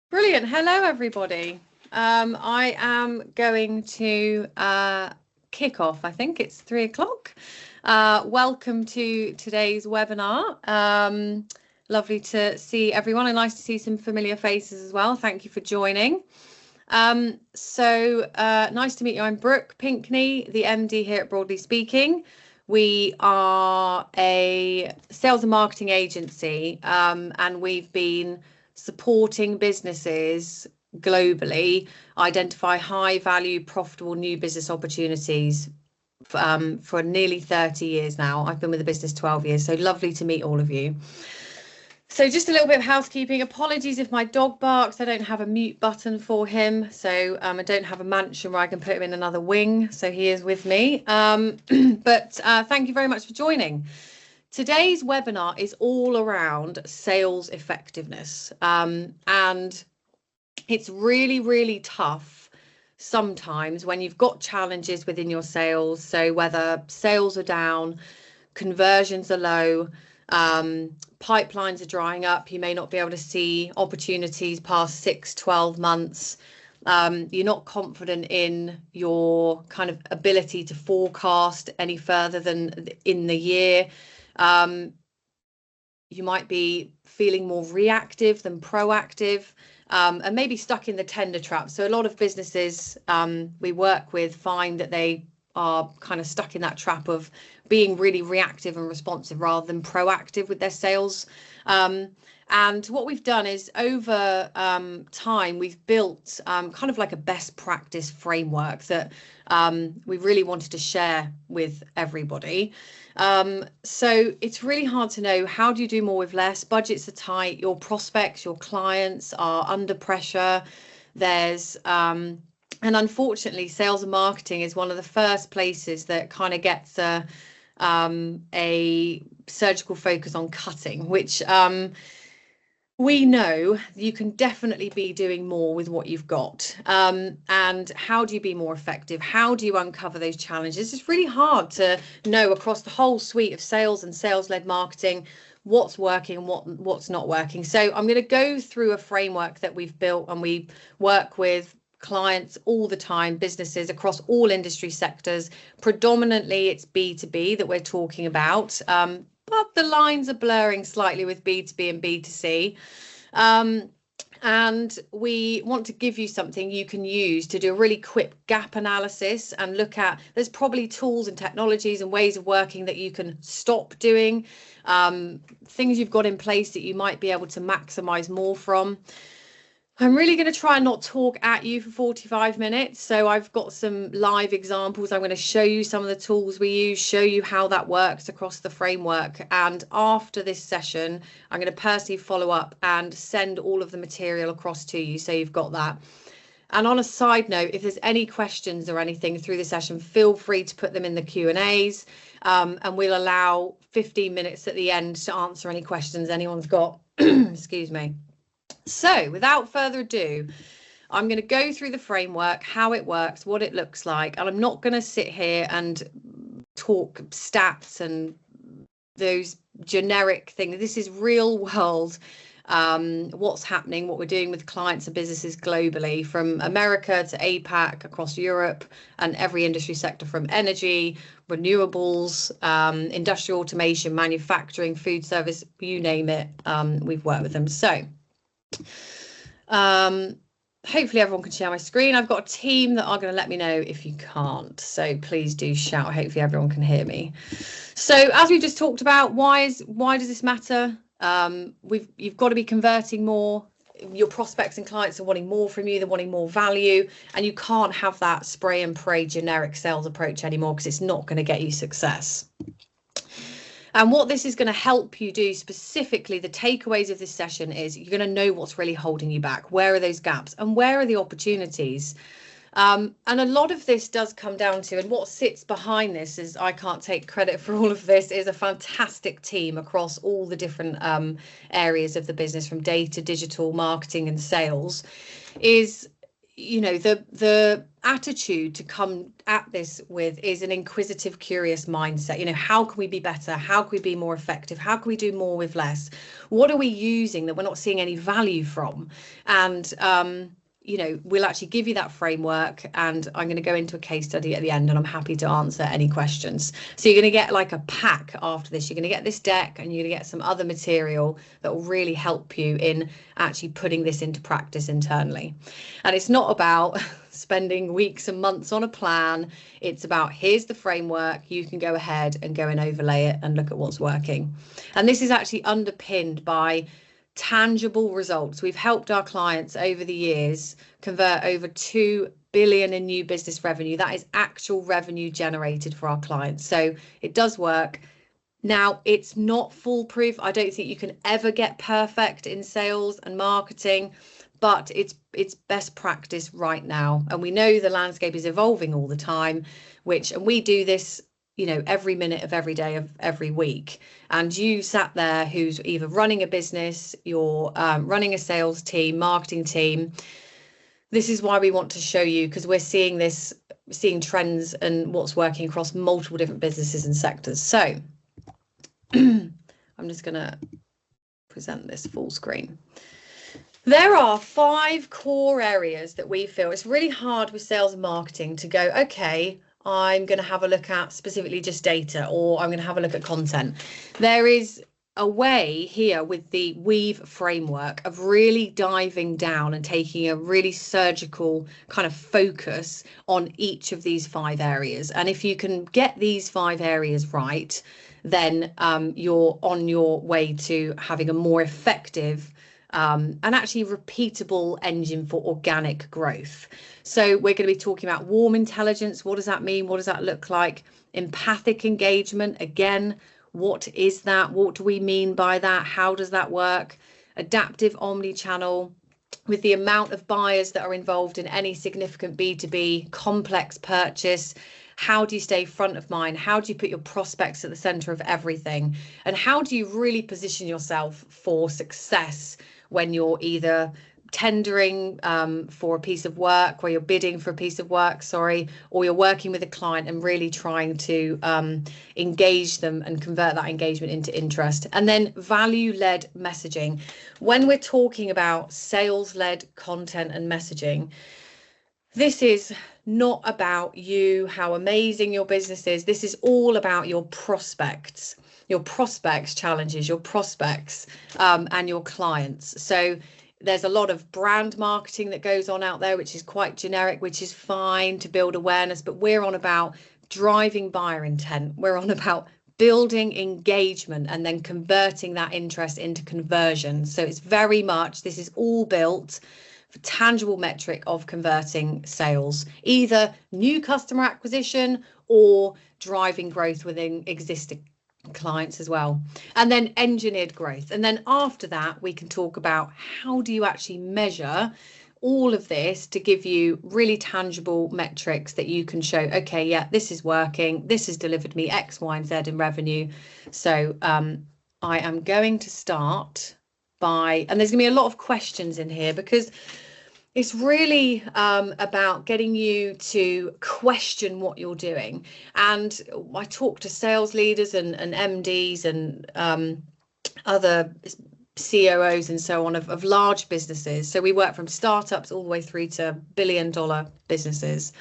Brilliant. Hello, everybody. I am going to kick off. I think it's 3 o'clock. Welcome to today's webinar. Lovely to see everyone and nice to see some familiar faces as well. Thank you for joining. Nice to meet you. I'm Brooke Pinkney, the MD here at Broadly Speaking. We are a sales and marketing agency, and we've been supporting businesses globally identify high value, profitable new business opportunities for nearly 30 years now. I've been with the business 12 years, so lovely to meet all of you. So just a little bit of housekeeping. Apologies if my dog barks. I don't have a mute button for him. So I don't have a mansion where I can put him in another wing. So he is with me. But thank you very much for joining. Today's webinar is all around sales effectiveness. And it's really, really tough sometimes when you've got challenges within your sales. So whether sales are down, conversions are low, pipelines are drying up, you may not be able to see opportunities past 6-12 months, you're not confident in your kind of ability to forecast any further than in the year. You might be feeling more reactive than proactive, and maybe stuck in the tender trap. So a lot of businesses we work with find that they are kind of stuck in that trap of being really reactive and responsive rather than proactive with their sales. And what we've done is over time, we've built kind of like a best practice framework that we really wanted to share with everybody. So it's really hard to know, how do you do more with less? Budgets are tight, your prospects, your clients are under pressure. And unfortunately, sales and marketing is one of the first places that kind of gets a surgical focus on cutting, which we know you can definitely be doing more with what you've got. And how do you be more effective? How do you uncover those challenges? It's really hard to know across the whole suite of sales and sales-led marketing what's working, what's not working. So I'm going to go through a framework that we've built, and we work with clients all the time, businesses across all industry sectors. Predominantly it's B2B that we're talking about, but the lines are blurring slightly with B2B and B2C. And we want to give you something you can use to do a really quick gap analysis and look at, there's probably tools and technologies and ways of working that you can stop doing, things you've got in place that you might be able to maximize more from. I'm really going to try and not talk at you for 45 minutes. So I've got some live examples. I'm going to show you some of the tools we use, show you how that works across the framework. And after this session, I'm going to personally follow up and send all of the material across to you, so you've got that. And on a side note, if there's any questions or anything through the session, feel free to put them in the Q&As, and we'll allow 15 minutes at the end to answer any questions anyone's got. Excuse me. So without further ado, I'm going to go through the framework, how it works, what it looks like, and I'm not going to sit here and talk stats and those generic things. This is real world, what's happening, what we're doing with clients and businesses globally, from America to APAC, across Europe, and every industry sector, from energy, renewables, industrial automation, manufacturing, food service, you name it. We've worked with them. So hopefully everyone can share my screen. I've got a team that are going to let me know if you can't, so please do shout. Hopefully everyone can hear me. So as we just talked about, why does this matter? You've got to be converting more. Your prospects and clients are wanting more from you, they're wanting more value, and you can't have that spray and pray generic sales approach anymore, because it's not going to get you success. And what this is going to help you do specifically, the takeaways of this session, is you're going to know what's really holding you back. Where are those gaps and where are the opportunities? And a lot of this does come down to, and what sits behind this is, I can't take credit for all of this, is a fantastic team across all the different areas of the business, from data, digital, marketing and sales, is you know, the attitude to come at this with is an inquisitive, curious mindset. You know, how can we be better? How can we be more effective? How can we do more with less? What are we using that we're not seeing any value from? And you know, we'll actually give you that framework, and I'm going to go into a case study at the end, and I'm happy to answer any questions. So you're going to get like a pack after this. You're going to get this deck, and you're going to get some other material that will really help you in actually putting this into practice internally. And it's not about spending weeks and months on a plan. It's about, here's the framework, you can go ahead and go and overlay it and look at what's working. And this is actually underpinned by tangible results. We've helped our clients over the years convert over 2 billion in new business revenue. That is actual revenue generated for our clients. So it does work. Now, it's not foolproof. I don't think you can ever get perfect in sales and marketing, but it's best practice right now. And we know the landscape is evolving all the time, and we do this, you know, every minute of every day of every week. And you sat there who's either running a business, you're running a sales team, marketing team. This is why we want to show you, because we're seeing trends and what's working across multiple different businesses and sectors. So I'm just going to present this full screen. There are 5 core areas that we feel it's really hard with sales and marketing to go, okay, I'm going to have a look at specifically just data, or I'm going to have a look at content. There is a way here with the Weave framework of really diving down and taking a really surgical kind of focus on each of these 5 areas. And if you can get these 5 areas right, then you're on your way to having a more effective and actually repeatable engine for organic growth. So we're going to be talking about warm intelligence. What does that mean? What does that look like? Empathic engagement. Again, what is that? What do we mean by that? How does that work? Adaptive omni-channel. With the amount of buyers that are involved in any significant B2B complex purchase, how do you stay front of mind? How do you put your prospects at the center of everything? And how do you really position yourself for success when you're either tendering for a piece of work, or you're bidding for a piece of work, or you're working with a client and really trying to engage them and convert that engagement into interest? And then value-led messaging. When we're talking about sales-led content and messaging, this is not about you, how amazing your business is. This is all about your prospects challenges, your prospects and your clients. So there's a lot of brand marketing that goes on out there, which is quite generic, which is fine to build awareness, but we're on about driving buyer intent. We're on about building engagement and then converting that interest into conversion. So it's very much, this is all built for tangible metric of converting sales, either new customer acquisition or driving growth within existing clients as well. And then engineered growth. And then after that, we can talk about how do you actually measure all of this to give you really tangible metrics that you can show, okay, yeah, this is working. This has delivered me X, Y, and Z in revenue. So I am going to start by, and there's gonna be a lot of questions in here because it's really about getting you to question what you're doing. And I talk to sales leaders and MDs and other COOs and so on of large businesses. So we work from startups all the way through to billion-dollar businesses.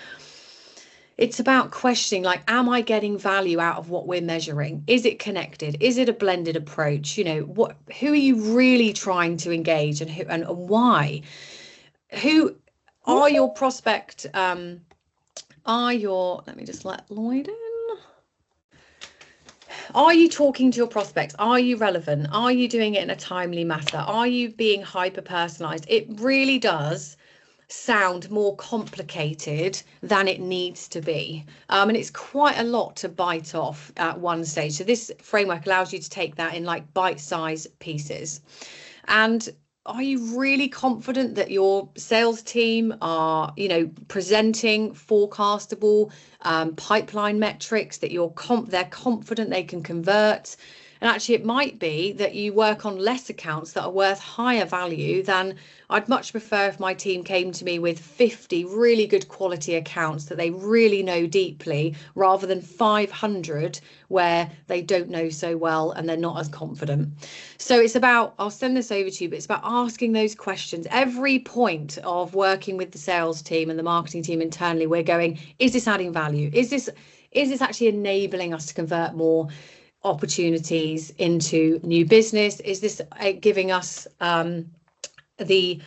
It's about questioning, like, am I getting value out of what we're measuring? Is it connected? Is it a blended approach? You know, who are you really trying to engage, and who and why? Who are your prospect? Let me just let Lloyd in. Are you talking to your prospects? Are you relevant? Are you doing it in a timely manner? Are you being hyper personalized? It really does sound more complicated than it needs to be. And it's quite a lot to bite off at one stage. So this framework allows you to take that in like bite-sized pieces. And are you really confident that your sales team are, you know, presenting forecastable pipeline metrics, that they're confident they can convert? And actually, it might be that you work on less accounts that are worth higher value than I'd much prefer if my team came to me with 50 really good quality accounts that they really know deeply, rather than 500 where they don't know so well and they're not as confident. So it's about, I'll send this over to you, but it's about asking those questions. Every point of working with the sales team and the marketing team internally, we're going, is this adding value? Is this actually enabling us to convert more opportunities into new business? Is this giving us the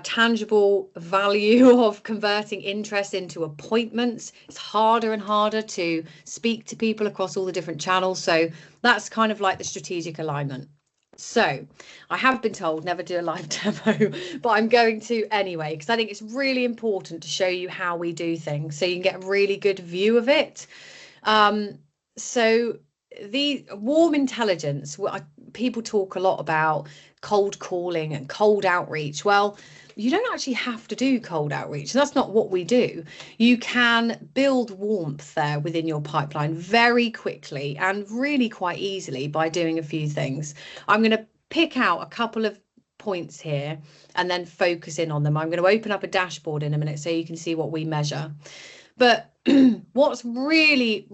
tangible value of converting interest into appointments? It's harder and harder to speak to people across all the different channels. So that's kind of like the strategic alignment. So I have been told never do a live demo, but I'm going to anyway, because I think it's really important to show you how we do things so you can get a really good view of it. So the warm intelligence, people talk a lot about cold calling and cold outreach. Well, you don't actually have to do cold outreach. That's not what we do. You can build warmth there within your pipeline very quickly and really quite easily by doing a few things. I'm going to pick out a couple of points here and then focus in on them. I'm going to open up a dashboard in a minute so you can see what we measure. But what's really,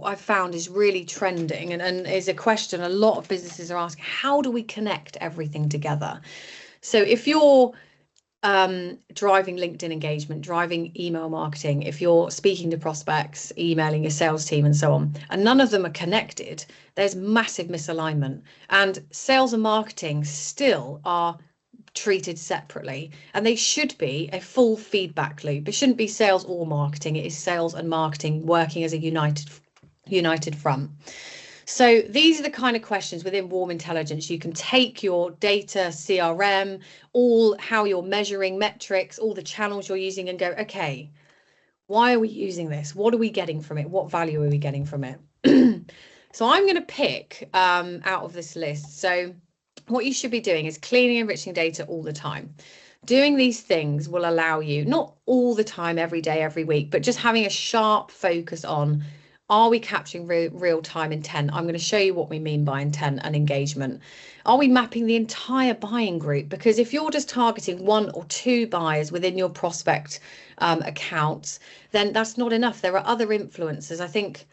I've found is really trending and is a question a lot of businesses are asking: how do we connect everything together? So if you're driving LinkedIn engagement, driving email marketing, if you're speaking to prospects, emailing your sales team and so on, and none of them are connected, there's massive misalignment. And sales and marketing still are treated separately, and they should be a full feedback loop. It shouldn't be sales or marketing. It is sales and marketing working as a united front. So these are the kind of questions within warm intelligence. You can take your data, CRM, all how you're measuring metrics, all the channels you're using, and go, okay, why are we using this? What are we getting from it? What value are we getting from it? So I'm going to pick out of this list. So what you should be doing is cleaning and enriching data all the time. Doing these things will allow you, not all the time, every day, every week, but just having a sharp focus on, are we capturing real-time intent? I'm going to show you what we mean by intent and engagement. Are we mapping the entire buying group? Because if you're just targeting 1 or 2 buyers within your prospect accounts, then that's not enough. There are other influencers. I think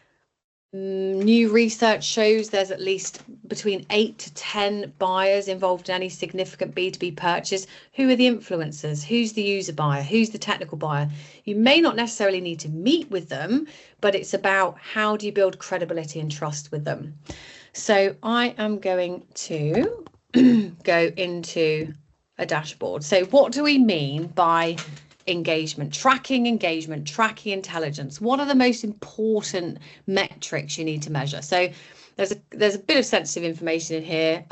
new research shows there's at least between 8 to 10 buyers involved in any significant B2B purchase. Who are the influencers? Who's the user buyer? Who's the technical buyer? You may not necessarily need to meet with them, but it's about how do you build credibility and trust with them. So I am going to go into a dashboard. So what do we mean by engagement, tracking intelligence? What are the most important metrics you need to measure? So there's a bit of sensitive information in here,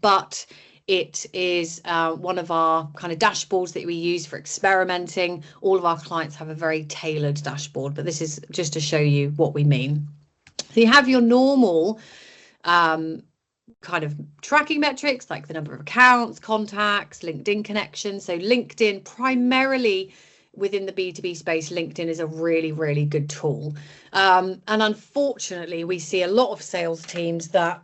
but it is one of our kind of dashboards that we use for experimenting. All of our clients have a very tailored dashboard, but this is just to show you what we mean. So you have your normal kind of tracking metrics like the number of accounts, contacts, LinkedIn connections. So LinkedIn, primarily within the B2B space, LinkedIn is a really, really good tool. And unfortunately, we see a lot of sales teams that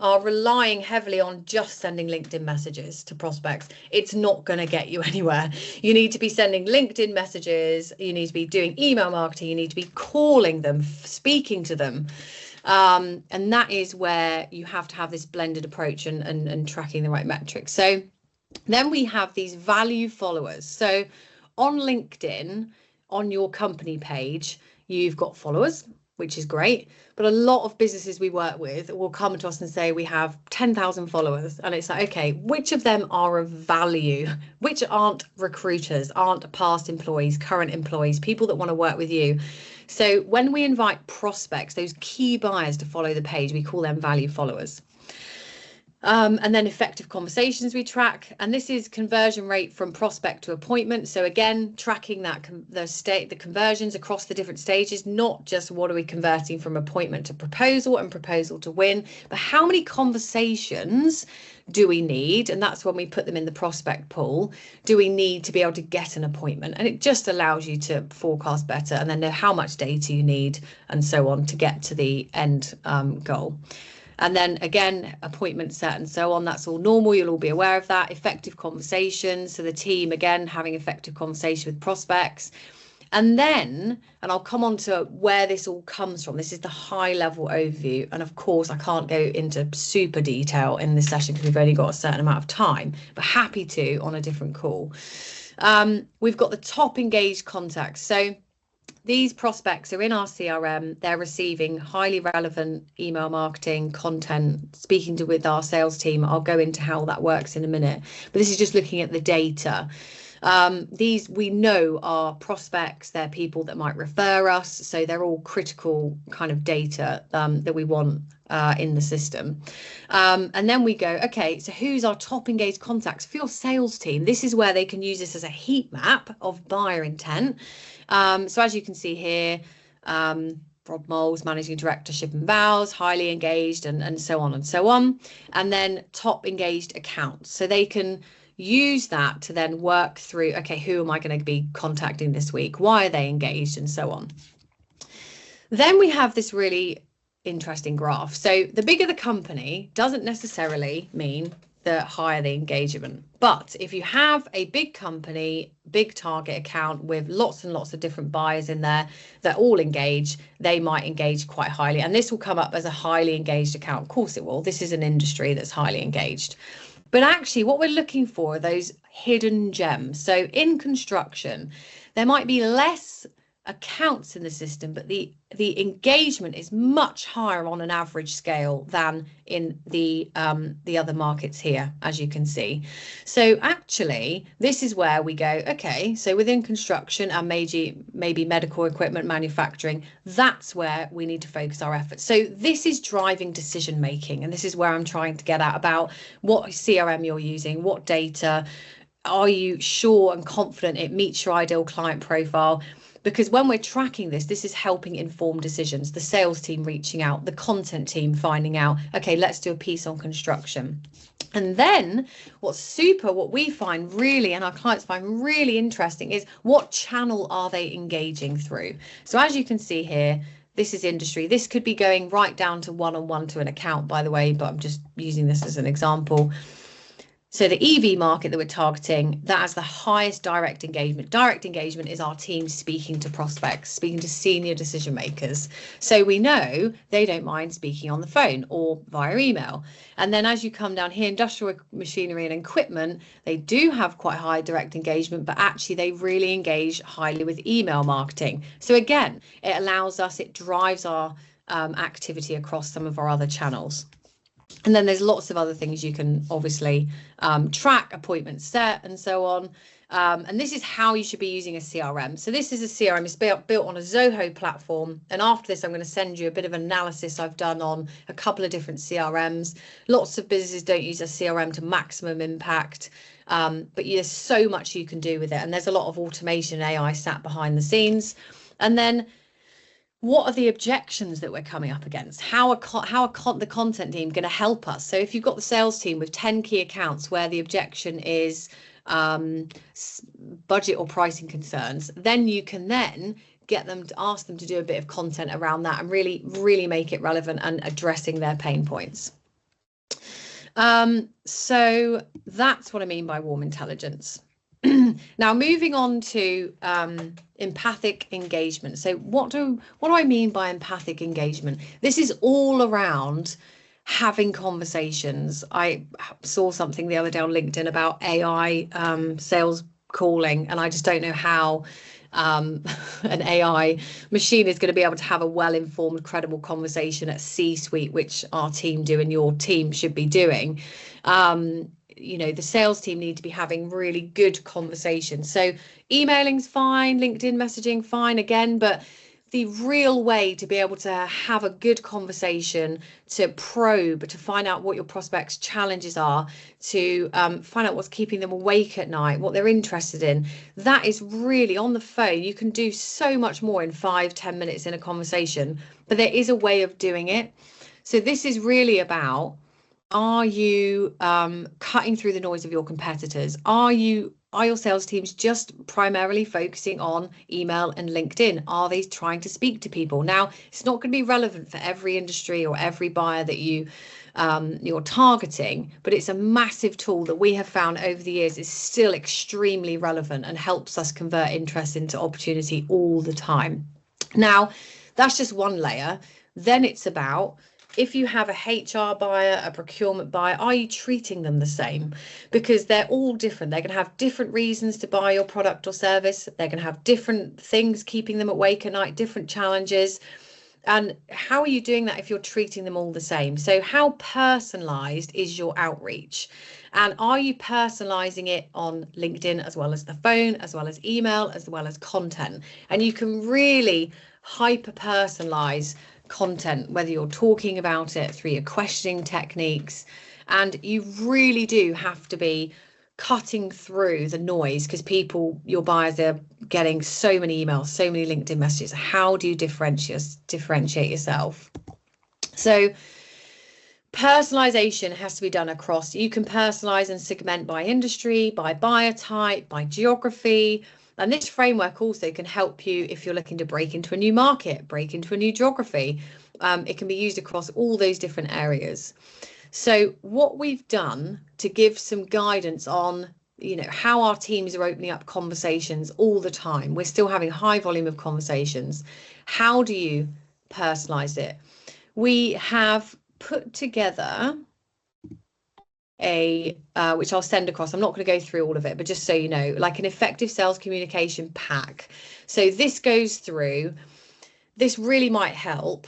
are relying heavily on just sending LinkedIn messages to prospects. It's not going to get you anywhere. You need to be sending LinkedIn messages. You need to be doing email marketing. You need to be calling them, speaking to them. And that is where you have to have this blended approach and tracking the right metrics. So then we have these value followers. So on LinkedIn, on your company page, you've got followers, which is great. But a lot of businesses we work with will come to us and say, we have 10,000 followers. And it's like, okay, which of them are of value? Which aren't recruiters, aren't past employees, current employees, people that want to work with you? So when we invite prospects, those key buyers to follow the page, we call them value followers. And then effective conversations we track, and this is conversion rate from prospect to appointment. So again, tracking that the conversions across the different stages, not just what are we converting from appointment to proposal and proposal to win, but how many conversations do we need? And that's when we put them in the prospect pool. Do we need to be able to get an appointment? And it just allows you to forecast better and then know how much data you need and so on to get to the end goal. And then again, appointment set and so on. That's all normal. You'll all be aware of that. Effective conversations. So the team, again, having effective conversation with prospects. And then, and I'll come on to where this all comes from. This is the high level overview. And of course, I can't go into super detail in this session because we've only got a certain amount of time, but happy to on a different call. We've got the top engaged contacts. So these prospects are in our CRM. They're receiving highly relevant email marketing content, speaking with our sales team. I'll go into how that works in a minute, but this is just looking at the data. These we know are prospects, they're people that might refer us, so they're all critical kind of data that we want in the system. And then we go, okay, so who's our top engaged contacts for your sales team? This is where they can use this as a heat map of buyer intent. So as you can see here, Rob Moles, Managing Director, Ship and Vows, highly engaged, and so on and so on. And then top engaged accounts. So they can use that to then work through, okay, who am I going to be contacting this week? Why are they engaged? And so on. Then we have this really interesting graph. So the bigger the company doesn't necessarily mean the higher the engagement. But if you have a big company, big target account with lots and lots of different buyers in there that all engage, they might engage quite highly. And this will come up as a highly engaged account. Of course it will. This is an industry that's highly engaged. But actually what we're looking for are those hidden gems. So in construction, there might be less accounts in the system, but the engagement is much higher on an average scale than in the other markets here, as you can see. So actually, this is where we go, okay, so within construction and maybe medical equipment manufacturing, that's where we need to focus our efforts. So this is driving decision making, and this is where I'm trying to get at about what CRM you're using, what data, are you sure and confident it meets your ideal client profile? Because when we're tracking this, this is helping inform decisions. The sales team reaching out, the content team finding out, okay, let's do a piece on construction. And then what we find really, and our clients find really interesting, is what channel are they engaging through? So as you can see here, this is industry. This could be going right down to one-on-one to an account, by the way, but I'm just using this as an example. So the EV market that we're targeting, that has the highest direct engagement. Direct engagement is our team speaking to prospects, speaking to senior decision makers. So we know they don't mind speaking on the phone or via email. And then as you come down here, industrial machinery and equipment, they do have quite high direct engagement, but actually they really engage highly with email marketing. So again, it allows us, it drives our activity across some of our other channels. And then there's lots of other things you can obviously track, appointments set and so on. And this is how you should be using a CRM. So this is a CRM, it's built on a Zoho platform. And after this, I'm going to send you a bit of analysis I've done on a couple of different CRMs. Lots of businesses don't use a CRM to maximum impact, but there's so much you can do with it. And there's a lot of automation AI sat behind the scenes. And then what are the objections that we're coming up against? How are the content team going to help us? So if you've got the sales team with 10 key accounts where the objection is budget or pricing concerns, then you can then get them to ask them to do a bit of content around that and really make it relevant and addressing their pain points. So that's what I mean by warm intelligence. Now moving on to empathic engagement. So what do I mean by empathic engagement? This is all around having conversations. I saw something the other day on LinkedIn about AI sales calling, and I just don't know how an AI machine is going to be able to have a well-informed, credible conversation at C-suite, which our team do and your team should be doing. You know, the sales team need to be having really good conversations. So emailing's fine, LinkedIn messaging fine again, but the real way to be able to have a good conversation, to probe, to find out what your prospects' challenges are, to find out what's keeping them awake at night, what they're interested in, that is really on the phone. You can do so much more in 5-10 minutes in a conversation, but there is a way of doing it. So this is really about, are you cutting through the noise of your competitors? Are you are your sales teams just primarily focusing on email and LinkedIn? Are they trying to speak to people? Now, it's not going to be relevant for every industry or every buyer that you're targeting, but it's a massive tool that we have found over the years is still extremely relevant and helps us convert interest into opportunity all the time. Now, that's just one layer. Then it's about, if you have a HR buyer, a procurement buyer, are you treating them the same? Because they're all different. They're going to have different reasons to buy your product or service. They're going to have different things keeping them awake at night, different challenges. And how are you doing that if you're treating them all the same? So how personalized is your outreach? And are you personalizing it on LinkedIn as well as the phone, as well as email, as well as content? And you can really hyper personalize content, whether you're talking about it through your questioning techniques. And you really do have to be cutting through the noise, because your buyers are getting so many emails, so many LinkedIn messages. How do you differentiate yourself? So personalization has to be done across. You can personalize and segment by industry, by buyer type, by geography. And this framework also can help you if you're looking to break into a new market, break into a new geography. It can be used across all those different areas. So what we've done to give some guidance on, how our teams are opening up conversations all the time. We're still having high volume of conversations. How do you personalize it? We have put together which I'll send across. I'm not going to go through all of it, but just so you know, like an effective sales communication pack. So this goes through, this really might help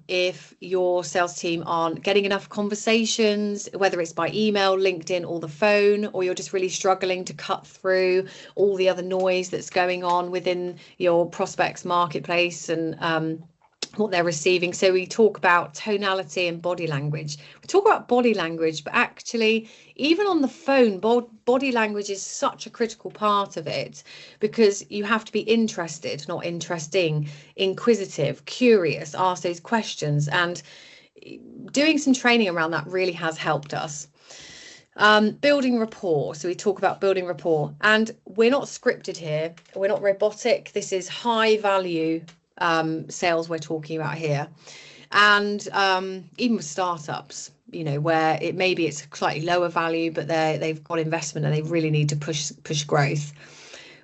if your sales team aren't getting enough conversations, whether it's by email, LinkedIn, or the phone, or you're just really struggling to cut through all the other noise that's going on within your prospects marketplace and what they're receiving. So we talk about tonality and body language. We talk about body language, but actually, even on the phone, body language is such a critical part of it, because you have to be interested, not interesting, inquisitive, curious, ask those questions. And doing some training around that really has helped us. Building rapport. So we talk about building rapport, and we're not scripted here. We're not robotic. This is high value sales we're talking about here. And even with startups, where it's slightly lower value, but they've got investment and they really need to push growth.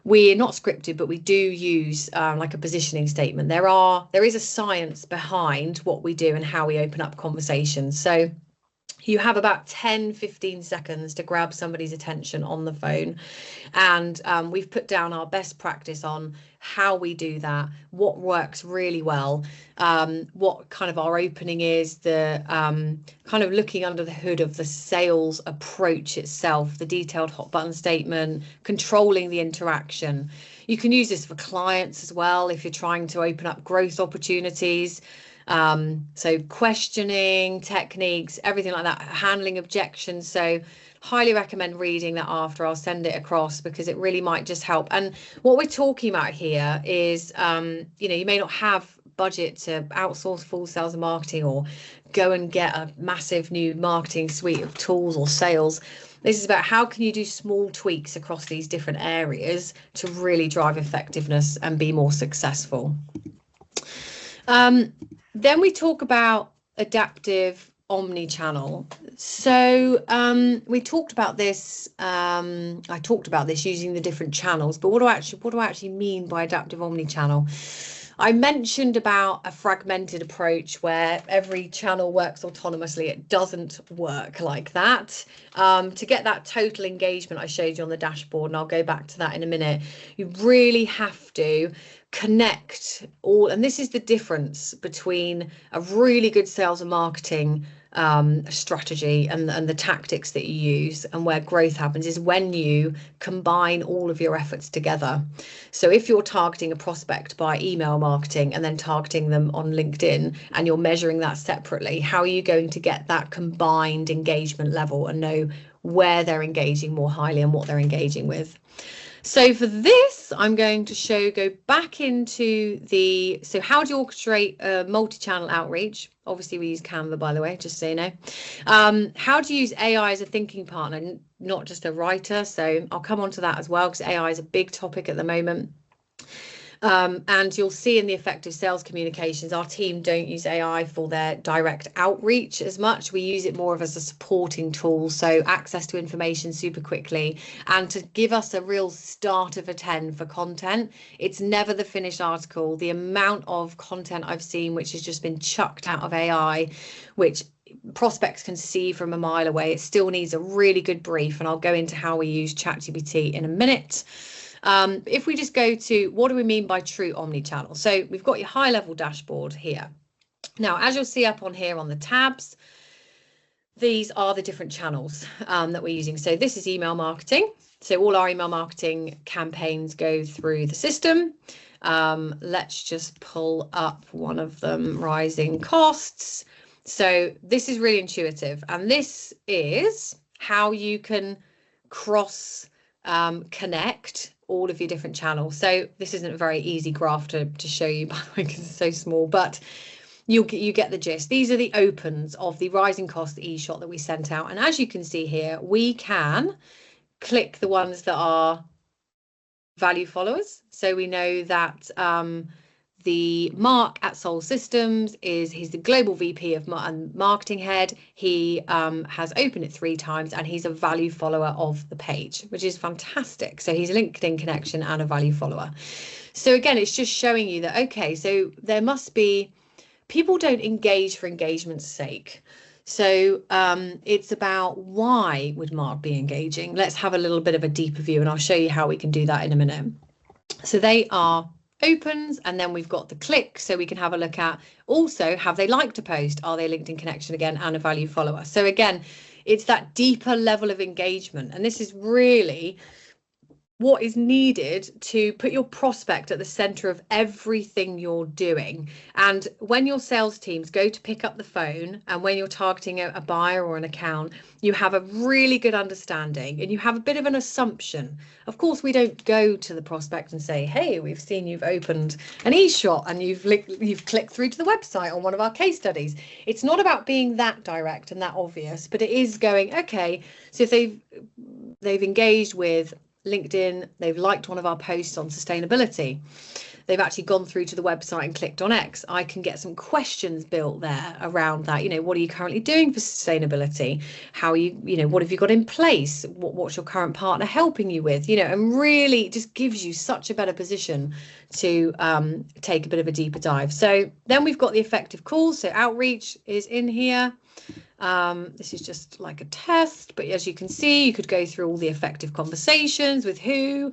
We're not scripted, but we do use like a positioning statement. There is a science behind what we do and how we open up conversations. So you have about 10-15 seconds to grab somebody's attention on the phone, and we've put down our best practice on how we do that, what works really well, what kind of our opening is, the kind of looking under the hood of the sales approach itself, the detailed hot button statement, controlling the interaction. You can use this for clients as well if you're trying to open up growth opportunities. So questioning techniques, everything like that, handling objections. So highly recommend reading that after. I'll send it across because it really might just help. And what we're talking about here is, you may not have budget to outsource full sales and marketing or go and get a massive new marketing suite of tools or sales. This is about how can you do small tweaks across these different areas to really drive effectiveness and be more successful. Then we talk about adaptive omni-channel. So we talked about this. I talked about this using the different channels, but what do I actually mean by adaptive omni-channel? I mentioned about a fragmented approach where every channel works autonomously. It doesn't work like that. To get that total engagement I showed you on the dashboard, and I'll go back to that in a minute, you really have to connect all, and this is the difference between a really good sales and marketing strategy and the tactics that you use, and where growth happens is when you combine all of your efforts together. So if you're targeting a prospect by email marketing and then targeting them on LinkedIn, and you're measuring that separately, how are you going to get that combined engagement level and know where they're engaging more highly and what they're engaging with? So for this, I'm going to go back into so how do you orchestrate multi-channel outreach? Obviously, we use Canva, by the way, just so you know. How to use AI as a thinking partner, not just a writer. So I'll come on to that as well, because AI is a big topic at the moment. And you'll see in the effective sales communications, our team don't use AI for their direct outreach as much. We use it more of as a supporting tool, so access to information super quickly, and to give us a real start of a 10 for content. It's never the finished article. The amount of content I've seen which has just been chucked out of AI, which prospects can see from a mile away, it still needs a really good brief, and I'll go into how we use ChatGPT in a minute. If we just go to what do we mean by true omni-channel? So we've got your high level dashboard here. Now, as you'll see up on here on the tabs, these are the different channels that we're using. So this is email marketing. So all our email marketing campaigns go through the system. Let's just pull up one of them, rising costs. So this is really intuitive, and this is how you can cross connect all of your different channels. So this isn't a very easy graph to show you, by the way, because it's so small, but you get the gist. These are the opens of the rising cost e-shot that we sent out, and as you can see here, we can click the ones that are value followers. So we know that the Mark at Soul Systems he's the global VP of marketing head. He has opened it 3 times, and he's a value follower of the page, which is fantastic. So he's a LinkedIn connection and a value follower. So again, it's just showing you that, okay, so there must be, people don't engage for engagement's sake. So it's about, why would Mark be engaging? Let's have a little bit of a deeper view, and I'll show you how we can do that in a minute. So they are opens, and then we've got the click, so we can have a look at also, have they liked a post, are they a LinkedIn connection again, and a value follower. So again, it's that deeper level of engagement, and this is really what is needed to put your prospect at the center of everything you're doing. And when your sales teams go to pick up the phone, and when you're targeting a buyer or an account, you have a really good understanding, and you have a bit of an assumption. Of course, we don't go to the prospect and say, hey, we've seen you've opened an e-shot and you've clicked through to the website on one of our case studies. It's not about being that direct and that obvious, but it is going, okay, so if they've engaged with LinkedIn, they've liked one of our posts on sustainability, they've actually gone through to the website and clicked on X, I can get some questions built there around that. You know, what are you currently doing for sustainability? How are you, what have you got in place? What's your current partner helping you with? And really just gives you such a better position to take a bit of a deeper dive. So then we've got the effective calls. So outreach is in here. This is just like a test, but as you can see, you could go through all the effective conversations with who,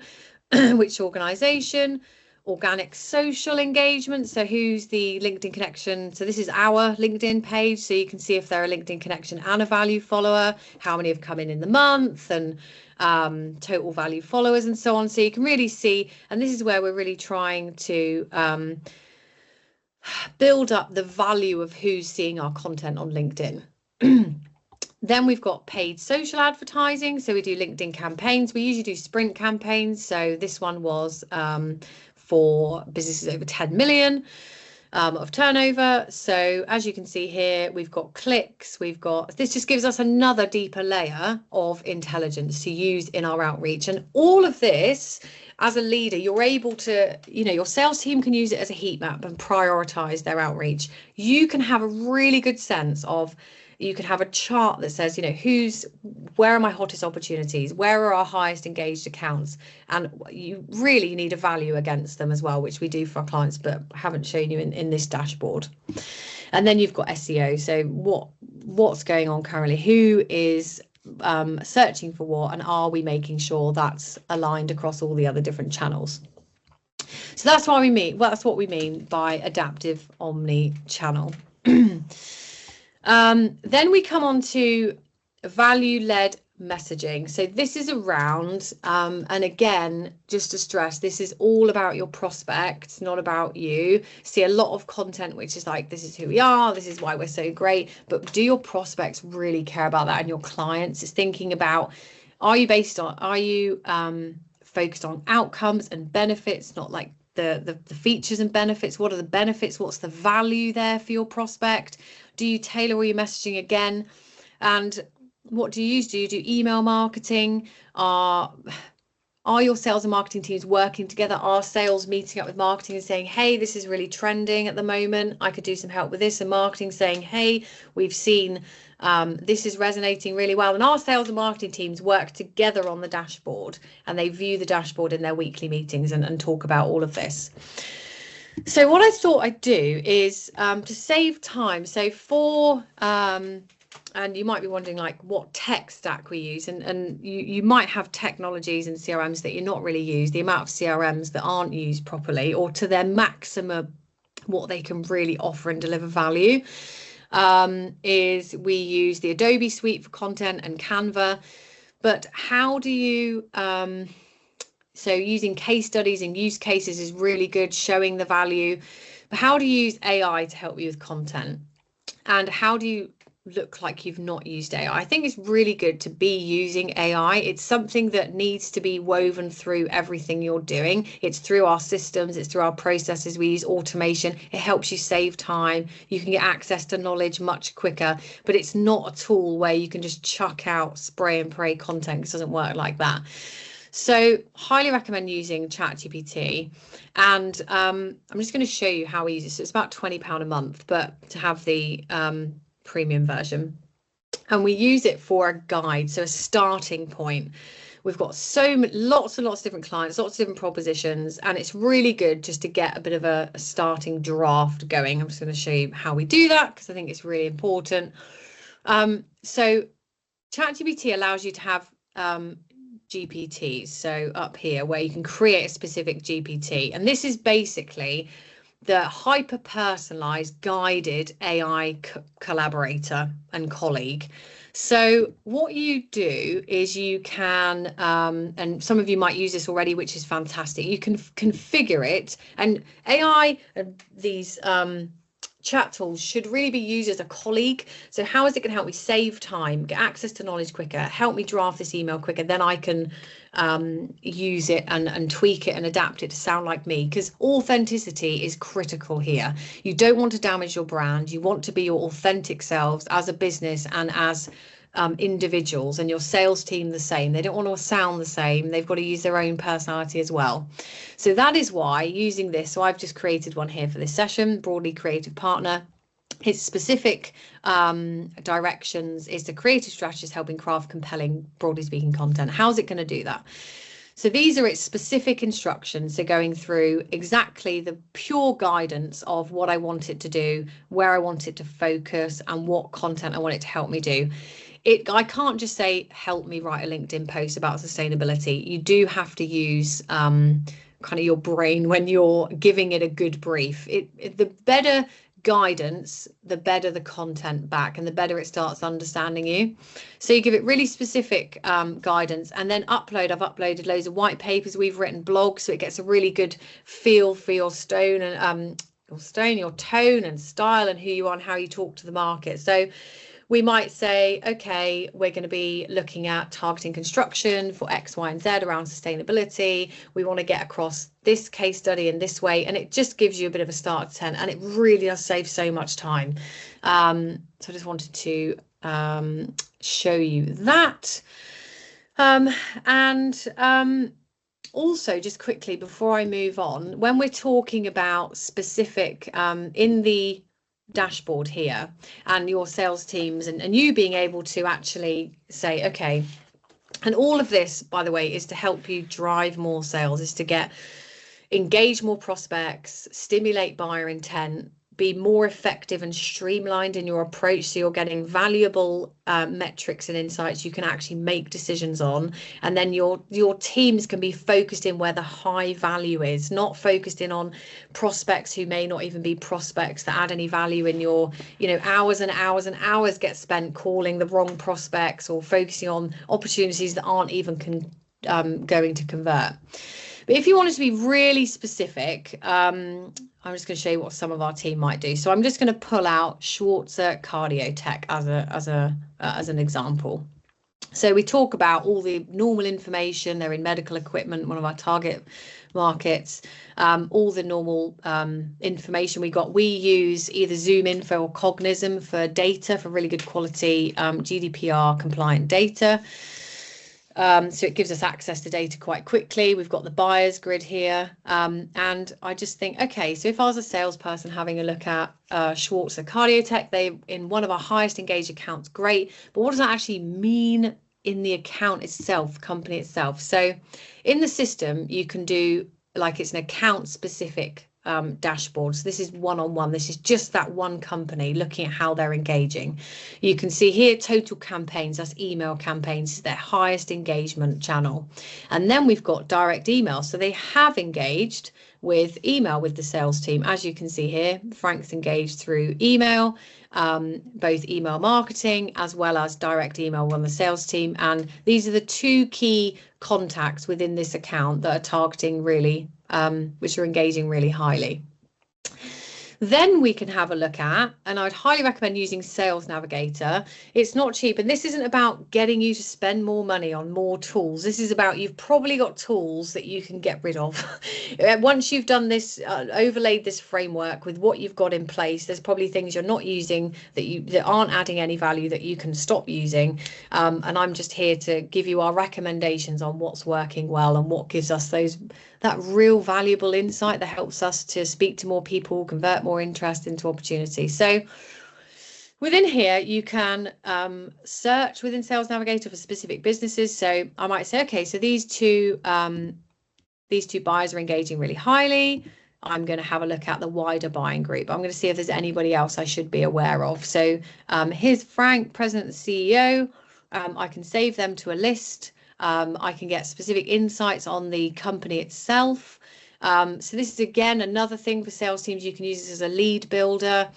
which organization, organic social engagement. So who's the LinkedIn connection? So this is our LinkedIn page. So you can see if they're a LinkedIn connection and a value follower, how many have come in the month, and total value followers and so on. So you can really see, and this is where we're really trying to build up the value of who's seeing our content on LinkedIn. Then we've got paid social advertising. So we do LinkedIn campaigns. We usually do sprint campaigns. So this one was for businesses over 10 million of turnover. So as you can see here, we've got clicks. This just gives us another deeper layer of intelligence to use in our outreach. And all of this, as a leader, you're able to, your sales team can use it as a heat map and prioritize their outreach. You can have a really good sense of, you could have a chart that says, where are my hottest opportunities? Where are our highest engaged accounts? And you really need a value against them as well, which we do for our clients, but haven't shown you in this dashboard. And then you've got SEO. So what's going on currently? Who is searching for what? And are we making sure that's aligned across all the other different channels? So that's what we mean. Well, that's what we mean by adaptive omni-channel. Then we come on to value-led messaging. So this is around, and again, just to stress, this is all about your prospects, not about you. See a lot of content which is like, this is who we are, this is why we're so great, but do your prospects really care about that? And your clients is thinking about, are you focused on outcomes and benefits, not like the features and benefits. What are the benefits? What's the value there for your prospect? Do you tailor all your messaging again? And what do you use? Do you do email marketing? Are your sales and marketing teams working together? Are sales meeting up with marketing and saying, hey, this is really trending at the moment, I could do some help with this, and marketing saying, hey, we've seen this is resonating really well. And our sales and marketing teams work together on the dashboard, and they view the dashboard in their weekly meetings and talk about all of this. So what I thought I'd do is to save time. So for and you might be wondering like what tech stack we use, and you might have technologies and CRMs that you're not really use. The amount of CRMs that aren't used properly or to their maximum what they can really offer and deliver value is we use the Adobe suite for content and Canva. But how do you so using case studies and use cases is really good, showing the value. But how do you use AI to help you with content? And how do you look like you've not used AI? I think it's really good to be using AI. It's something that needs to be woven through everything you're doing. It's through our systems, it's through our processes. We use automation. It helps you save time. You can get access to knowledge much quicker, but it's not a tool where you can just chuck out spray and pray content. It doesn't work like that. So highly recommend using ChatGPT, and I'm just going to show you how we use it. So it's about £20 a month, but to have the premium version, and we use it for a guide, so a starting point. We've got lots and lots of different clients, lots of different propositions, and it's really good just to get a bit of a starting draft going. I'm just going to show you how we do that because I think it's really important. So ChatGPT allows you to have GPTs, so up here where you can create a specific GPT, and this is basically the hyper personalized guided AI collaborator and colleague. So what you do is you can, and some of you might use this already, which is fantastic. You can configure it, and AI and these chat tools should really be used as a colleague. So how is it going to help me save time, get access to knowledge quicker, help me draft this email quicker? Then I can use it and tweak it and adapt it to sound like me, because authenticity is critical here. You don't want to damage your brand. You want to be your authentic selves as a business and as individuals, and your sales team the same. They don't want to sound the same. They've got to use their own personality as well. So that is why using this, so I've just created one here for this session, Broadly Creative Partner. Its specific directions is the creative strategist helping craft compelling, broadly speaking content. How's it going to do that? So these are its specific instructions. So going through exactly the pure guidance of what I want it to do, where I want it to focus, and what content I want it to help me do. I can't just say, help me write a LinkedIn post about sustainability. You do have to use kind of your brain when you're giving it a good brief. The better guidance, the better the content back, and the better it starts understanding you. So you give it really specific guidance, and then upload. I've uploaded loads of white papers. We've written blogs, so it gets a really good feel for your tone and style and who you are and how you talk to the market. So we might say, okay, we're going to be looking at targeting construction for X, Y, and Z around sustainability. We want to get across this case study in this way. And it just gives you a bit of a start to 10, and it really does save so much time. So I just wanted to show you that. Also, just quickly before I move on, when we're talking about specific in the dashboard here and your sales teams and you being able to actually say, okay, and all of this, by the way, is to help you drive more sales, is to engage more prospects, stimulate buyer intent, be more effective and streamlined in your approach, so you're getting valuable metrics and insights you can actually make decisions on, and then your teams can be focused in where the high value is, not focused in on prospects who may not even be prospects that add any value in your, hours and hours and hours get spent calling the wrong prospects or focusing on opportunities that aren't even going to convert. But if you wanted to be really specific, I'm just going to show you what some of our team might do. So I'm just going to pull out Schwarzer Cardio Tech as an example. So we talk about all the normal information. They're in medical equipment, one of our target markets, all the normal information we got. We use either Zoom Info or Cognism for data, for really good quality GDPR compliant data. So it gives us access to data quite quickly. We've got the buyers grid here. And I just think, okay, so if I was a salesperson having a look at Schwarzer Cardiotech, they in one of our highest engaged accounts, great. But what does that actually mean in the account itself, company itself? So in the system, you can do like it's an account specific dashboard. So this is one-on-one. This is just that one company looking at how they're engaging. You can see here total campaigns, that's email campaigns, is their highest engagement channel. And then we've got direct email. So they have engaged with email with the sales team. As you can see here, Frank's engaged through email, both email marketing as well as direct email on the sales team. And these are the two key contacts within this account that are targeting really, which are engaging really highly. Then we can have a look at, and I'd highly recommend using Sales Navigator. It's not cheap, and this isn't about getting you to spend more money on more tools. This is about, you've probably got tools that you can get rid of. Once you've done this, overlaid this framework with what you've got in place, there's probably things you're not using that aren't adding any value that you can stop using. And I'm just here to give you our recommendations on what's working well and what gives us that real valuable insight that helps us to speak to more people, convert more interest into opportunity. So within here, you can search within Sales Navigator for specific businesses. So I might say, okay, so these two buyers are engaging really highly. I'm going to have a look at the wider buying group. I'm going to see if there's anybody else I should be aware of. So here's Frank, President and CEO. I can save them to a list. I can get specific insights on the company itself. So this is, again, another thing for sales teams. You can use this as a lead builder.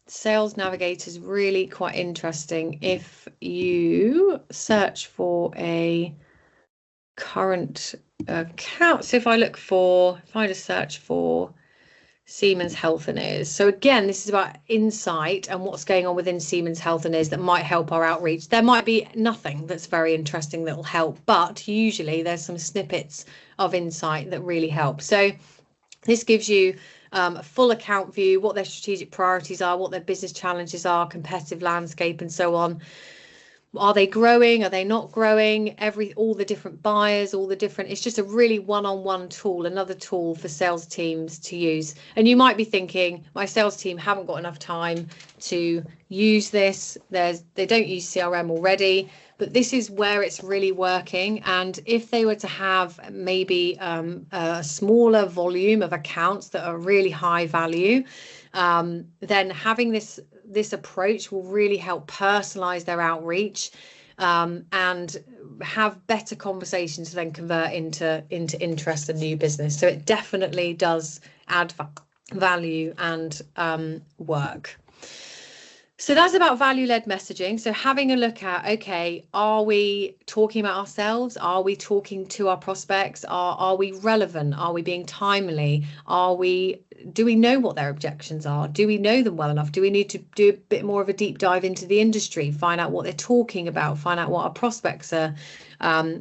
Sales Navigator is really quite interesting. If you search for a current account, so if I just search for Siemens Healthineers. So again, this is about insight and what's going on within Siemens Healthineers that might help our outreach. There might be nothing that's very interesting that will help, but usually there's some snippets of insight that really help. So this gives you a full account view, what their strategic priorities are, what their business challenges are, competitive landscape, and so on. Are they growing? Are they not growing? All the different buyers, it's just a really one-on-one tool, another tool for sales teams to use. And you might be thinking, my sales team haven't got enough time to use this. They don't use CRM already, but this is where it's really working. And if they were to have maybe a smaller volume of accounts that are really high value, then having this approach will really help personalize their outreach and have better conversations to then convert into interest and new business. So it definitely does add value and work. So that's about value-led messaging. So having a look at, okay, are we talking about ourselves? Are we talking to our prospects? Are we relevant? Are we being timely? Do we know what their objections are? Do we know them well enough? Do we need to do a bit more of a deep dive into the industry, find out what they're talking about, find out what our prospects are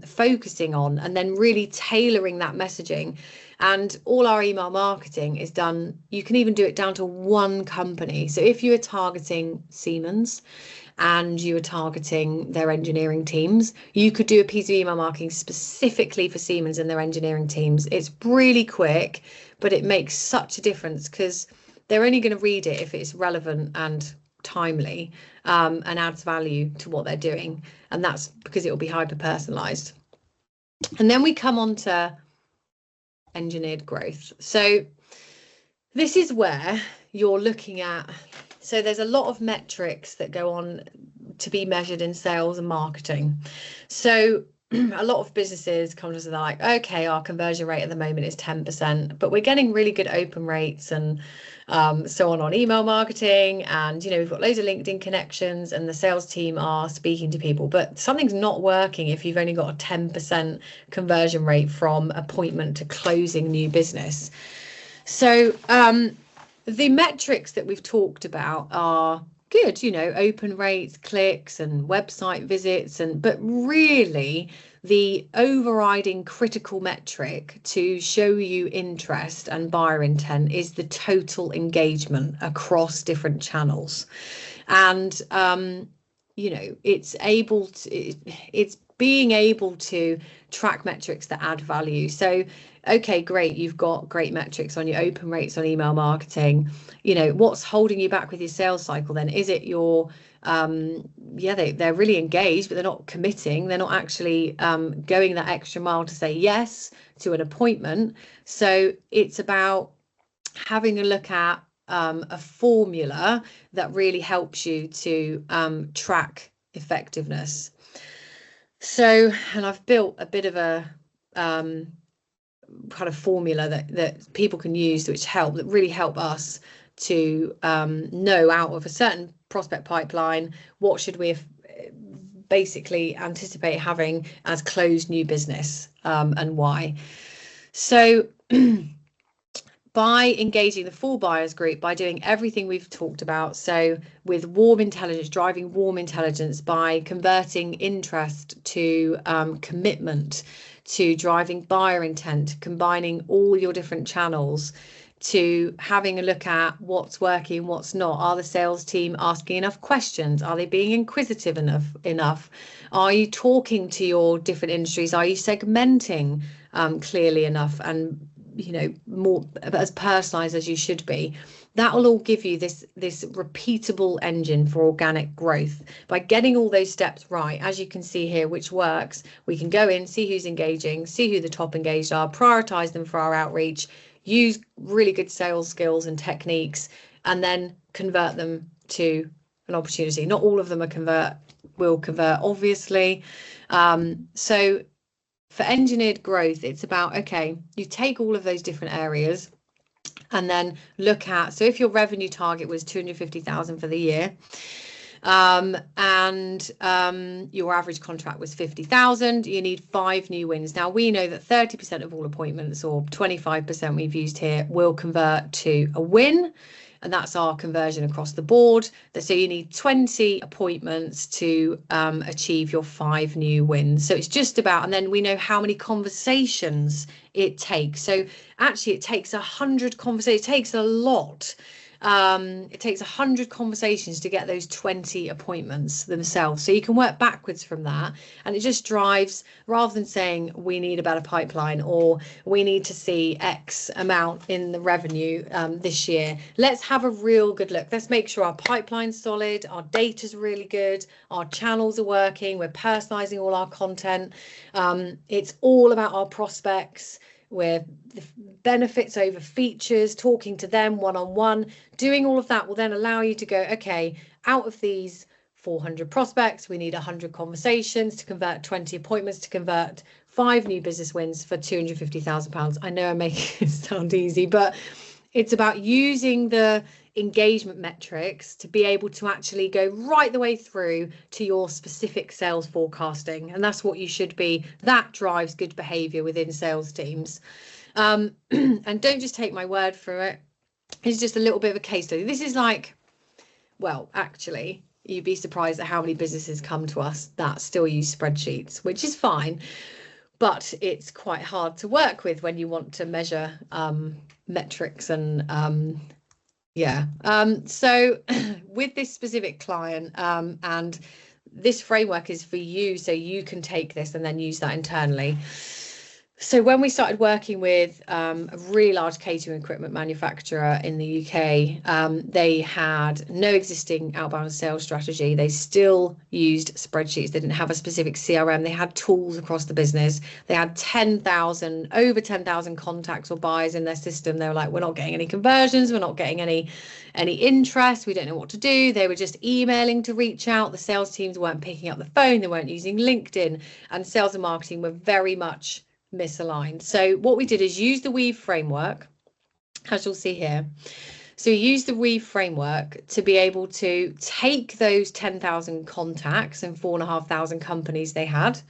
focusing on, and then really tailoring that messaging? And all our email marketing is done, you can even do it down to one company. So if you are targeting Siemens and you are targeting their engineering teams, you could do a piece of email marketing specifically for Siemens and their engineering teams. It's really quick, but it makes such a difference because they're only going to read it if it's relevant and timely and adds value to what they're doing. And that's because it will be hyper personalized. And then we come on to engineered growth. So this is where you're looking at, so there's a lot of metrics that go on to be measured in sales and marketing. So a lot of businesses come to us and they're like, okay, our conversion rate at the moment is 10%, but we're getting really good open rates and so on email marketing, and we've got loads of LinkedIn connections and the sales team are speaking to people, but something's not working if you've only got a 10% conversion rate from appointment to closing new business. So the metrics that we've talked about are good, you know, open rates, clicks and website visits, but really the overriding critical metric to show you interest and buyer intent is the total engagement across different channels. And you know, it's being able to track metrics that add value. So okay, great, you've got great metrics on your open rates on email marketing. You know, what's holding you back with your sales cycle then? Is it your yeah, they're really engaged, but they're not committing, they're not actually going that extra mile to say yes to an appointment. So it's about having a look at a formula that really helps you to track effectiveness. So, and I've built a bit of a kind of formula that people can use, that really help us to know, out of a certain prospect pipeline, what should we basically anticipate having as closed new business, and why. So by engaging the full buyers group, by doing everything we've talked about, so with warm intelligence, driving warm intelligence, by converting interest to commitment, to driving buyer intent, combining all your different channels, to having a look at what's working, what's not. Are the sales team asking enough questions? Are they being inquisitive enough? Are you talking to your different industries? Are you segmenting clearly enough and, you know, more as personalized as you should be? That will all give you this repeatable engine for organic growth. By getting all those steps right, as you can see here, which works, we can go in, see who's engaging, see who the top engaged are, prioritize them for our outreach, use really good sales skills and techniques, and then convert them to an opportunity. Not all of them will convert, obviously. So for engineered growth, it's about, okay, you take all of those different areas and then look at, so if your revenue target was 250,000 for the year, and your average contract was 50,000, you need 5 new wins. Now we know that 30% of all appointments, or 25% we've used here, will convert to a win. And that's our conversion across the board. So you need 20 appointments to achieve your 5 new wins. So it's just about, and then we know how many conversations it takes. So actually it takes 100 conversations. It takes a lot. It takes 100 conversations to get those 20 appointments themselves. So you can work backwards from that, and it just drives, rather than saying we need a better pipeline or we need to see X amount in the revenue this year. Let's have a real good look. Let's make sure our pipeline's solid, our data's really good, our channels are working, we're personalizing all our content. It's all about our prospects. With the benefits over features, talking to them one-on-one, doing all of that will then allow you to go, okay, out of these 400 prospects, we need 100 conversations to convert 20 appointments, to convert 5 new business wins for £250,000. I know I make it sound easy, but it's about using the engagement metrics to be able to actually go right the way through to your specific sales forecasting. And that's what you should be. That drives good behavior within sales teams. And don't just take my word for it. It's just a little bit of a case study. This is like, well, actually, you'd be surprised at how many businesses come to us that still use spreadsheets, which is fine. But it's quite hard to work with when you want to measure metrics and yeah. So with this specific client, and this framework is for you, so you can take this and then use that internally. So when we started working with a really large catering equipment manufacturer in the UK, they had no existing outbound sales strategy. They still used spreadsheets. They didn't have a specific CRM. They had tools across the business. They had over 10,000 contacts or buyers in their system. They were like, we're not getting any conversions. We're not getting any interest. We don't know what to do. They were just emailing to reach out. The sales teams weren't picking up the phone. They weren't using LinkedIn, and sales and marketing were very much misaligned. So what we did is use the Weave framework, as you'll see here. So use the Weave framework to be able to take those 10,000 contacts and 4,500 companies they had,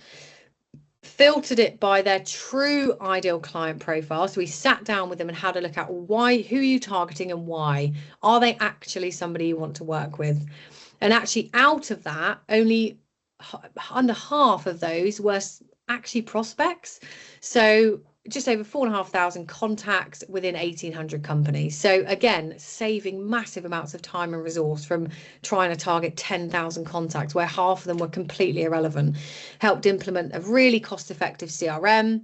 filtered it by their true ideal client profile. So we sat down with them and had a look at who are you targeting and why? Are they actually somebody you want to work with? And actually out of that, only under half of those were actually prospects. So just over 4,500 contacts within 1,800 companies. So again, saving massive amounts of time and resource from trying to target 10,000 contacts where half of them were completely irrelevant. Helped implement a really cost-effective CRM,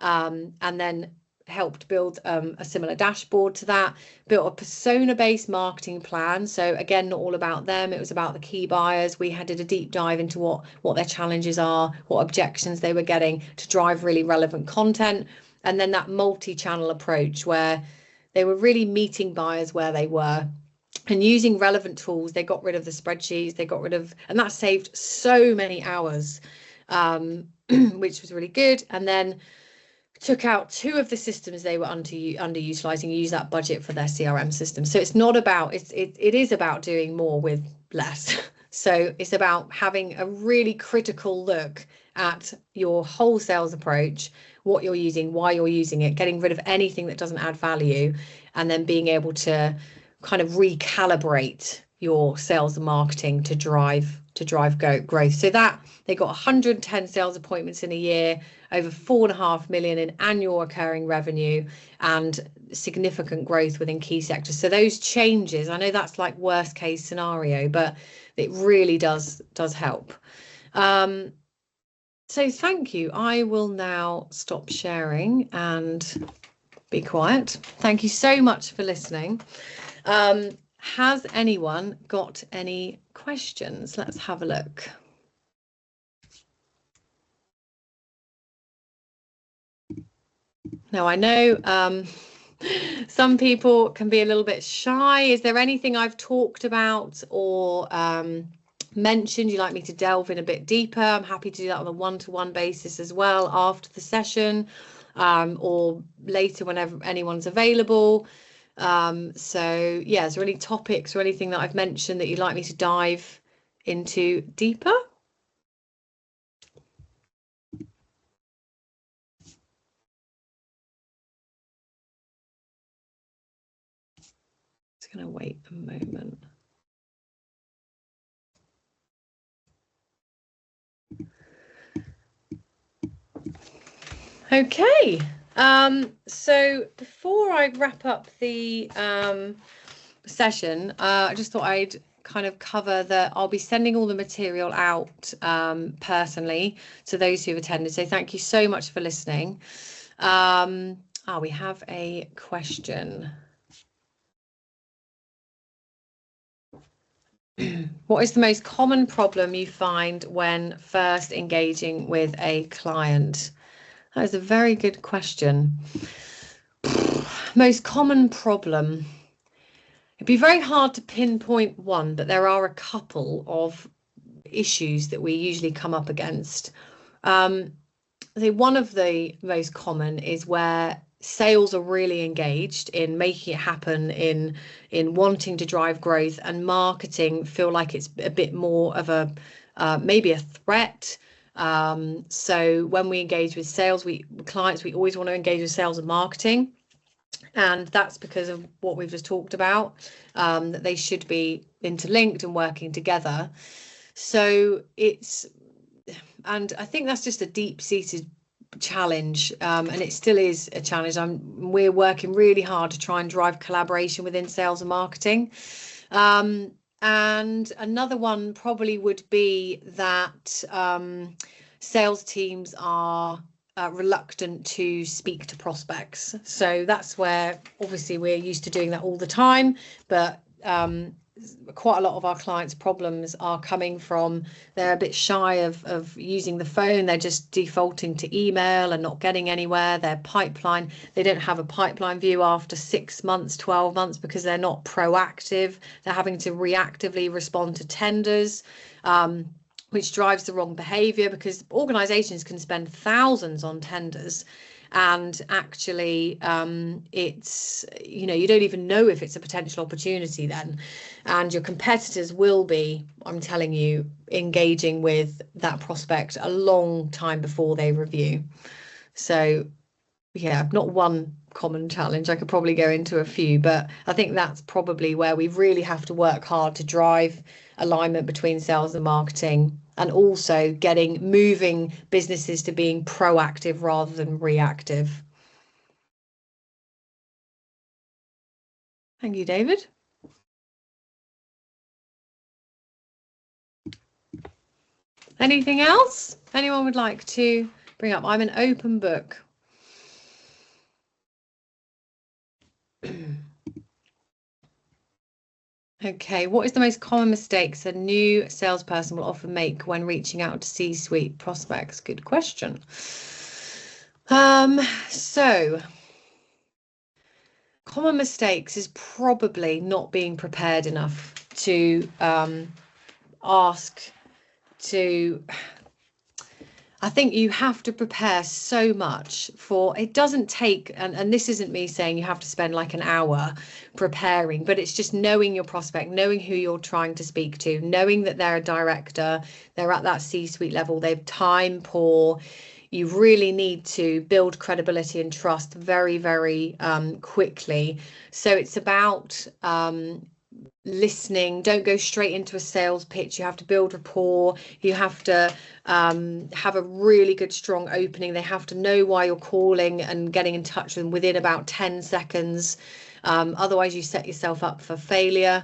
and then helped build a similar dashboard to that, built a persona-based marketing plan. So again, not all about them, it was about the key buyers. We did a deep dive into what their challenges are, what objections they were getting to drive really relevant content. And then that multi-channel approach where they were really meeting buyers where they were and using relevant tools. They got rid of the spreadsheets, and that saved so many hours, which was really good. And then took out 2 of the systems they were underutilizing, use that budget for their CRM system. So it's not about, it is about doing more with less. So it's about having a really critical look at your whole sales approach, what you're using, why you're using it, getting rid of anything that doesn't add value, and then being able to kind of recalibrate your sales and marketing to drive growth. So that they got 110 sales appointments in a year, over 4.5 million in annual recurring revenue, and significant growth within key sectors. So those changes, I know that's like worst case scenario, but it really does help. So thank you. I will now stop sharing and be quiet. Thank you so much for listening. Has anyone got any questions? Let's have a look. Now, I know some people can be a little bit shy. Is there anything I've talked about or mentioned you'd like me to delve in a bit deeper? I'm happy to do that on a one-to-one basis as well after the session, or later whenever anyone's available. So yeah, is there any topics or anything that I've mentioned that you'd like me to dive into deeper? Just going to wait a moment. Okay, so before I wrap up the session, I just thought I'd kind of cover that I'll be sending all the material out personally to those who've attended. So thank you so much for listening. We have a question. What is the most common problem you find when first engaging with a client? That is a very good question. Most common problem. It'd be very hard to pinpoint one, but there are a couple of issues that we usually come up against. I think one of the most common is where sales are really engaged in making it happen, in wanting to drive growth, and marketing feel like it's a bit more of a maybe a threat. So when we engage with sales, clients, we always want to engage with sales and marketing. And that's because of what we've just talked about, that they should be interlinked and working together. So and I think that's just a deep-seated challenge, and it still is a challenge. We're working really hard to try and drive collaboration within sales and marketing. And another one probably would be that sales teams are reluctant to speak to prospects. So that's where obviously we're used to doing that all the time, but quite a lot of our clients' problems are coming from they're a bit shy of using the phone. They're just defaulting to email and not getting anywhere. Their pipeline, they don't have a pipeline view after 6 months, 12 months because they're not proactive. They're having to reactively respond to tenders, which drives the wrong behavior, because organizations can spend thousands on tenders and actually it's, you know, you don't even know if it's a potential opportunity then, and your competitors will be, I'm telling you, engaging with that prospect a long time before they review. So yeah, not one common challenge. I could probably go into a few, but I think that's probably where we really have to work hard to drive alignment between sales and marketing, and also moving businesses to being proactive rather than reactive. Thank you, David. Anything else anyone would like to bring up? I'm an open book. Okay, what is the most common mistakes a new salesperson will often make when reaching out to C-suite prospects? Good question. So common mistakes is probably not being prepared enough to ask to. I think you have to prepare so much for, it doesn't take, and this isn't me saying you have to spend like an hour preparing, but it's just knowing your prospect, knowing who you're trying to speak to, knowing that they're a director, they're at that C-suite level, they've time poor. You really need to build credibility and trust very, very quickly. So it's about listening. Don't go straight into a sales pitch. You have to build rapport. You have to have a really good strong opening. They have to know why you're calling and getting in touch with them within about 10 seconds. Otherwise you set yourself up for failure.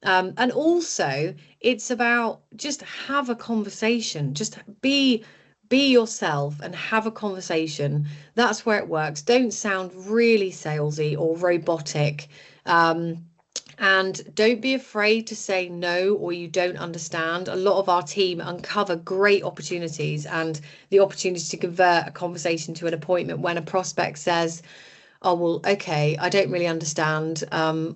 And also it's about just have a conversation. Just be yourself and have a conversation. That's where it works. Don't sound really salesy or robotic. And don't be afraid to say no or you don't understand. A lot of our team uncover great opportunities and the opportunity to convert a conversation to an appointment when a prospect says, oh, well, okay, I don't really understand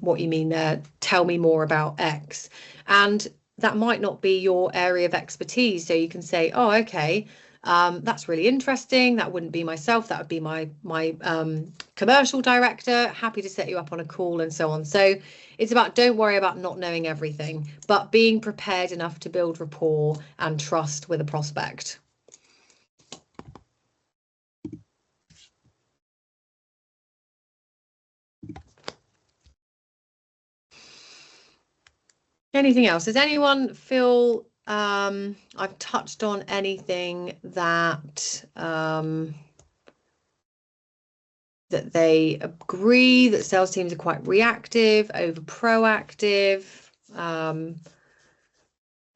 what you mean there. Tell me more about X. And that might not be your area of expertise. So you can say, oh, okay, that's really interesting. That wouldn't be myself. That would be my commercial director. Happy to set you up on a call and so on. So it's about, don't worry about not knowing everything, but being prepared enough to build rapport and trust with a prospect. Anything else? Does anyone feel I've touched on anything that that they agree that sales teams are quite reactive, over proactive? I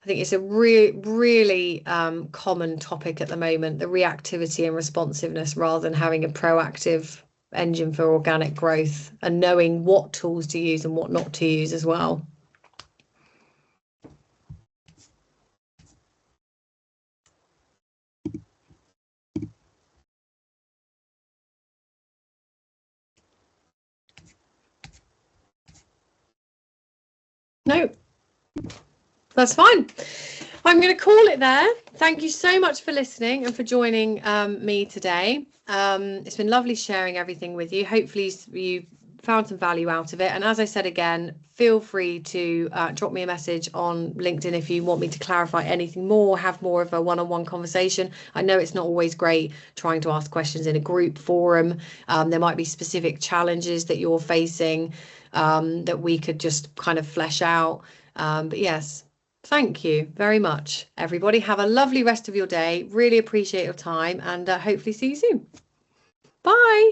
think it's a really common topic at the moment, the reactivity and responsiveness rather than having a proactive engine for organic growth and knowing what tools to use and what not to use as well. No, that's fine. I'm going to call it there. Thank you so much for listening and for joining me today. It's been lovely sharing everything with you. Hopefully you found some value out of it. And as I said again, feel free to drop me a message on LinkedIn if you want me to clarify anything more, have more of a one-on-one conversation. I know it's not always great trying to ask questions in a group forum. There might be specific challenges that you're facing that we could just kind of flesh out. But yes, thank you very much, everybody. Have a lovely rest of your day. Really appreciate your time and hopefully see you soon. Bye.